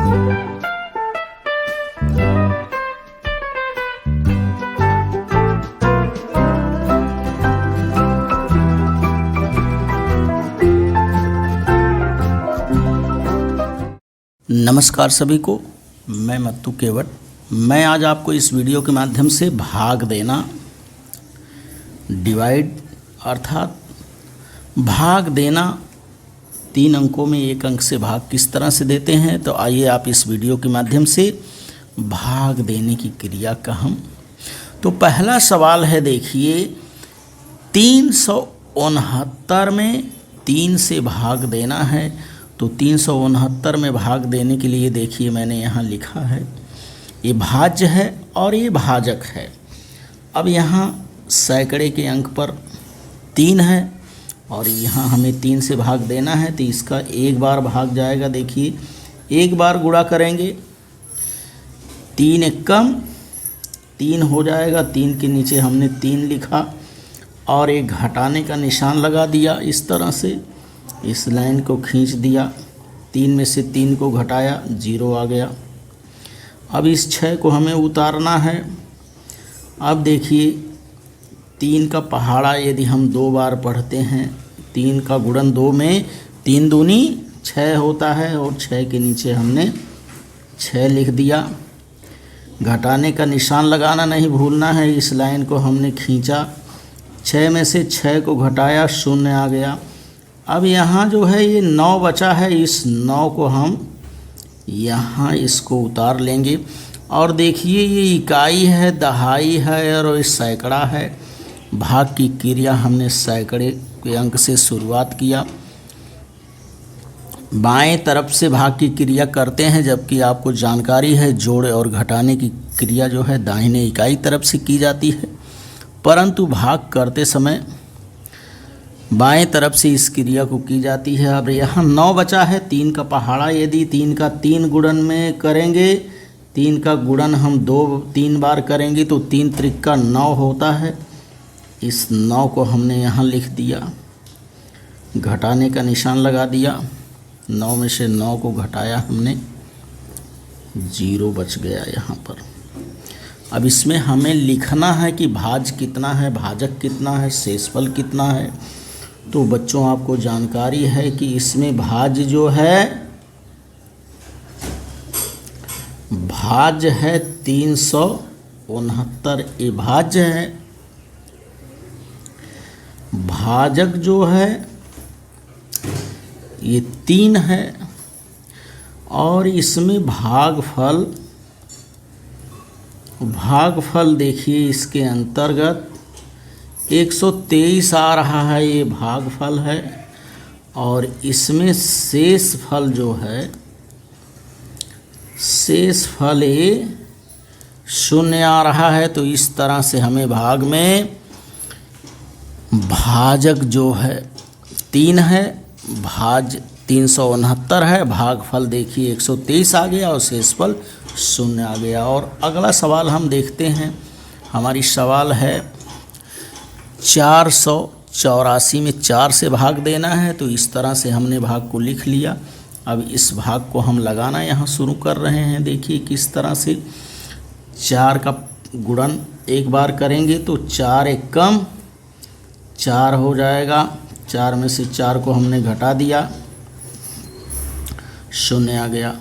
नमस्कार सभी को, मैं मत्तू केवट। मैं आज आपको इस वीडियो के माध्यम से भाग देना, डिवाइड अर्थात भाग देना, 3 अंकों में 1 अंक से भाग किस तरह से देते हैं, तो आइए आप इस वीडियो के माध्यम से भाग देने की क्रिया का हम तो पहला सवाल है, देखिए 369 में 3 से भाग देना है। तो 369 में भाग देने के लिए देखिए मैंने यहाँ लिखा है, ये भाज्य है और ये भाजक है। अब यहाँ सैकड़े के अंक पर 3 है और यहाँ हमें 3 से भाग देना है, तो इसका एक बार भाग जाएगा। देखिए एक बार गुणा करेंगे, 3 एकम 3 हो जाएगा। 3 के नीचे हमने 3 लिखा और एक घटाने का निशान लगा दिया। इस तरह से इस लाइन को खींच दिया, 3 में से 3 को घटाया, 0 आ गया। अब इस 6 को हमें उतारना है। अब देखिए 3 का पहाड़ा यदि हम 2 बार पढ़ते हैं, 3 का गुणन 2 में 3 दूनी 6 होता है और 6 के नीचे हमने 6 लिख दिया। घटाने का निशान लगाना नहीं भूलना है। इस लाइन को हमने खींचा, 6 में से 6 को घटाया, 0 आ गया। अब यहाँ जो है ये 9 बचा है, इस 9 को हम यहाँ इसको उतार लेंगे। और देखिए ये इकाई है, दहाई है और ये सैकड़ा है। भाग की क्रिया हमने सैकड़े के अंक से शुरुआत किया। बाएं तरफ से भाग की क्रिया करते हैं, जबकि आपको जानकारी है जोड़ और घटाने की क्रिया जो है दाहिने इकाई तरफ से की जाती है, परंतु भाग करते समय बाएं तरफ से इस क्रिया को की जाती है। अब यहाँ 9 बचा है, 3 का पहाड़ा यदि 3 का 3 गुणन में करेंगे, 3 का गुणन हम 3 बार करेंगे तो 3 त्रिका 9 होता है। इस 9 को हमने यहाँ लिख दिया, घटाने का निशान लगा दिया, 9 में से 9 को घटाया हमने, 0 बच गया यहाँ पर। अब इसमें हमें लिखना है कि भाज कितना है, भाजक कितना है, शेषफल कितना है। तो बच्चों आपको जानकारी है कि इसमें भाज जो है, भाज है 369, ये भाज्य है। भाजक जो है ये 3 है और इसमें भागफल देखिए इसके अंतर्गत 123 आ रहा है, ये भागफल है। और इसमें शेषफल जो है, शेषफल ये 0 आ रहा है। तो इस तरह से हमें भाग में भाजक जो है 3 है, भाज 369 है, भागफल देखिए 123 आ गया और शेषफल 0 आ गया। और अगला सवाल हम देखते हैं। हमारी सवाल है 484 में 4 से भाग देना है। तो इस तरह से हमने भाग को लिख लिया। अब इस भाग को हम लगाना यहाँ शुरू कर रहे हैं। देखिए किस तरह से 4 का गुणन 1 बार करेंगे तो 4 एकम 4 हो जाएगा। 4 में से 4 को हमने घटा दिया, 0 आ गया।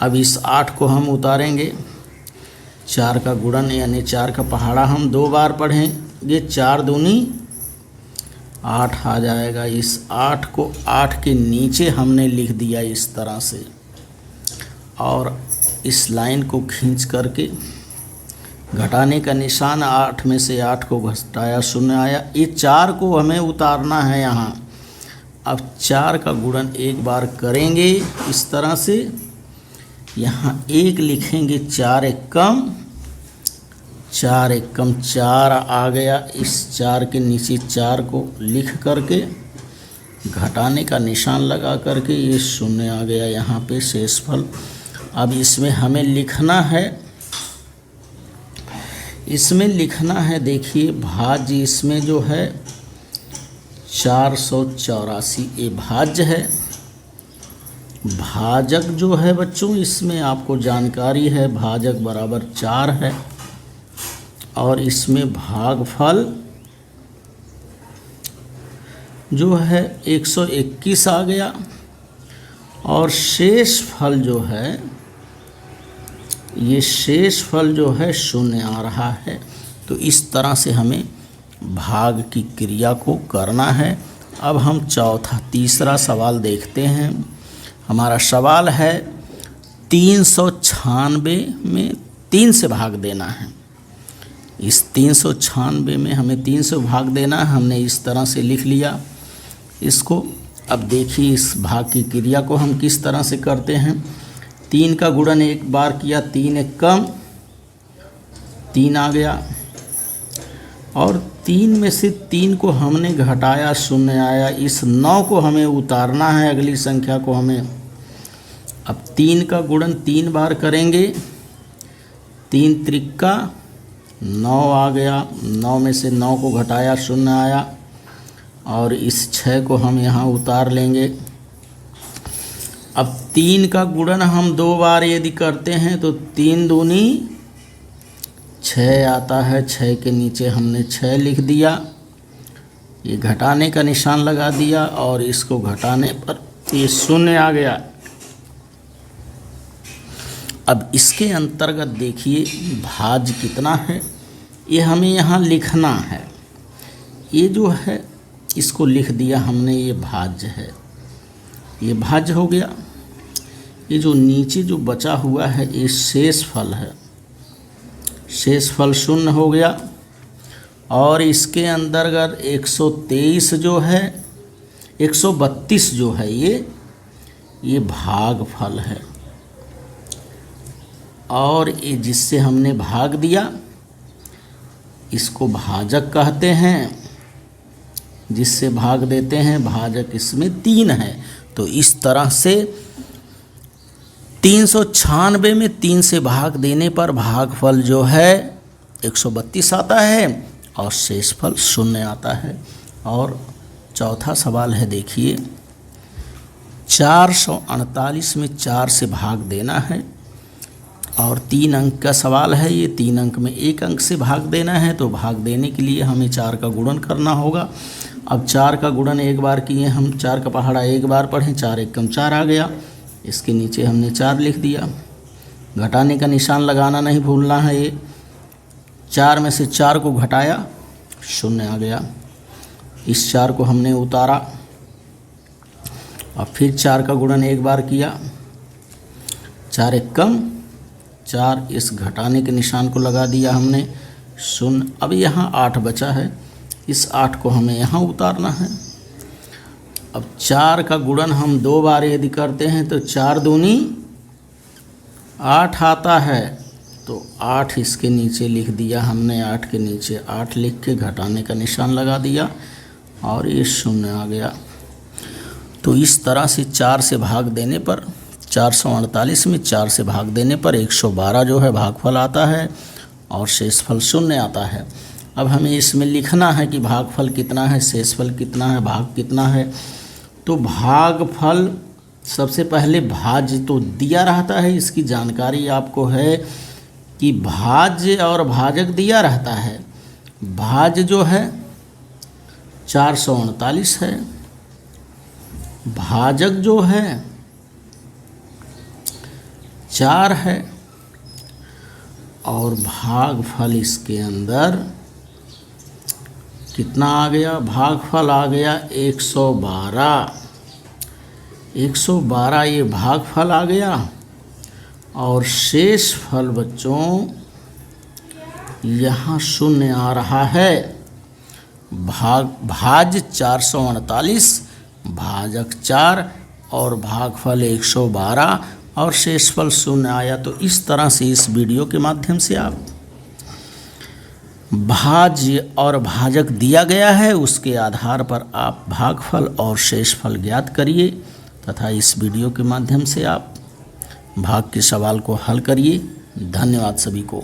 अब इस 8 को हम उतारेंगे, 4 का गुणन यानी 4 का पहाड़ा हम 2 बार पढ़ेंगे, 4 दूनी 8 आ जाएगा। इस 8 को 8 के नीचे हमने लिख दिया इस तरह से, और इस लाइन को खींच करके घटाने का निशान, 8 में से 8 को घटाया, 0 आया। ये 4 को हमें उतारना है यहाँ। अब 4 का गुणन 1 बार करेंगे इस तरह से, यहाँ 1 लिखेंगे, 4 एकम 4 आ गया। इस 4 के नीचे 4 को लिख करके घटाने का निशान लगा करके ये 0 आ गया यहाँ पे शेषफल। अब इसमें हमें लिखना है, देखिए भाज्य इसमें जो है 484 ये भाज्य है भाजक जो है बच्चों, इसमें आपको जानकारी है भाजक बराबर 4 है और इसमें भागफल जो है 121 आ गया और शेष फल जो है, ये शेष फल जो है 0 आ रहा है। तो इस तरह से हमें भाग की क्रिया को करना है। अब हम तीसरा सवाल देखते हैं। हमारा सवाल है 396 में 3 से भाग देना है। इस 396 में हमें 3 से भाग देना है। हमने इस तरह से लिख लिया इसको। अब देखिए इस भाग की क्रिया को हम किस तरह से करते हैं। 3 का गुणन एक बार किया, 3 एक कम 3 आ गया और 3 में से 3 को हमने घटाया, 0 आया। इस 9 को हमें उतारना है अगली संख्या को हमें। अब 3 का गुणन 3 बार करेंगे, 3 त्रिका 9 आ गया। 9 में से 9 को घटाया, 0 आया और इस 6 को हम यहाँ उतार लेंगे। अब 3 का गुणन हम 2 बार यदि करते हैं तो 3 दूनी 6 आता है। 6 के नीचे हमने 6 लिख दिया, ये घटाने का निशान लगा दिया और इसको घटाने पर ये 0 आ गया। अब इसके अंतर्गत देखिए भाज्य कितना है, ये हमें यहाँ लिखना है। ये जो है इसको लिख दिया हमने, ये भाज्य है, ये भाज्य हो गया। ये जो नीचे जो बचा हुआ है ये शेष फल है, शेष फल 0 हो गया। और इसके अंतर्गत 123 जो है, 132 जो है ये भागफल है और ये जिससे हमने भाग दिया इसको भाजक कहते हैं। जिससे भाग देते हैं भाजक इसमें 3 है। तो इस तरह से 396 में 3 से भाग देने पर भागफल जो है 132 आता है और शेषफल 0 आता है। और चौथा सवाल है देखिए 448 में 4 से भाग देना है और 3 अंक का सवाल है। ये 3 अंक में 1 अंक से भाग देना है। तो भाग देने के लिए हमें 4 का गुणन करना होगा। अब 4 का गुणन एक बार किए हम, 4 का पहाड़ा एक बार पढ़ें, 4 एक कम 4 आ गया। इसके नीचे हमने 4 लिख दिया। घटाने का निशान लगाना नहीं भूलना है। ये 4 में से 4 को घटाया, 0 आ गया। इस 4 को हमने उतारा और फिर 4 का गुणन एक बार किया, 4 एक कम 4, इस घटाने के निशान को लगा दिया हमने, 0। अब यहाँ 8 बचा है, इस 8 को हमें यहाँ उतारना है। अब 4 का गुणन हम 2 बार यदि करते हैं तो 4 दूनी 8 आता है। तो 8 इसके नीचे लिख दिया हमने, 8 के नीचे 8 लिख के घटाने का निशान लगा दिया और ये 0 आ गया। तो इस तरह से 4 से भाग देने पर 448 में 4 से भाग देने पर 112 जो है भागफल आता है और शेषफल 0 आता है। अब हमें इसमें लिखना है कि भागफल कितना है, शेषफल कितना है, भाग कितना है। तो भागफल सबसे पहले भाज्य तो दिया रहता है, इसकी जानकारी आपको है कि भाज्य और भाजक दिया रहता है। भाज्य जो है 439 है, भाजक जो है 4 है और भागफल इसके अंदर कितना आ गया, भागफल आ गया 112। 112 ये भागफल आ गया और शेष फल बच्चों यहाँ 0 आ रहा है। भाज्य 439, भाजक 4 और भागफल 112 और शेषफल 0 आया। तो इस तरह से इस वीडियो के माध्यम से आप भाज्य और भाजक दिया गया है उसके आधार पर आप भागफल और शेषफल ज्ञात करिए तथा इस वीडियो के माध्यम से आप भाग के सवाल को हल करिए। धन्यवाद सभी को।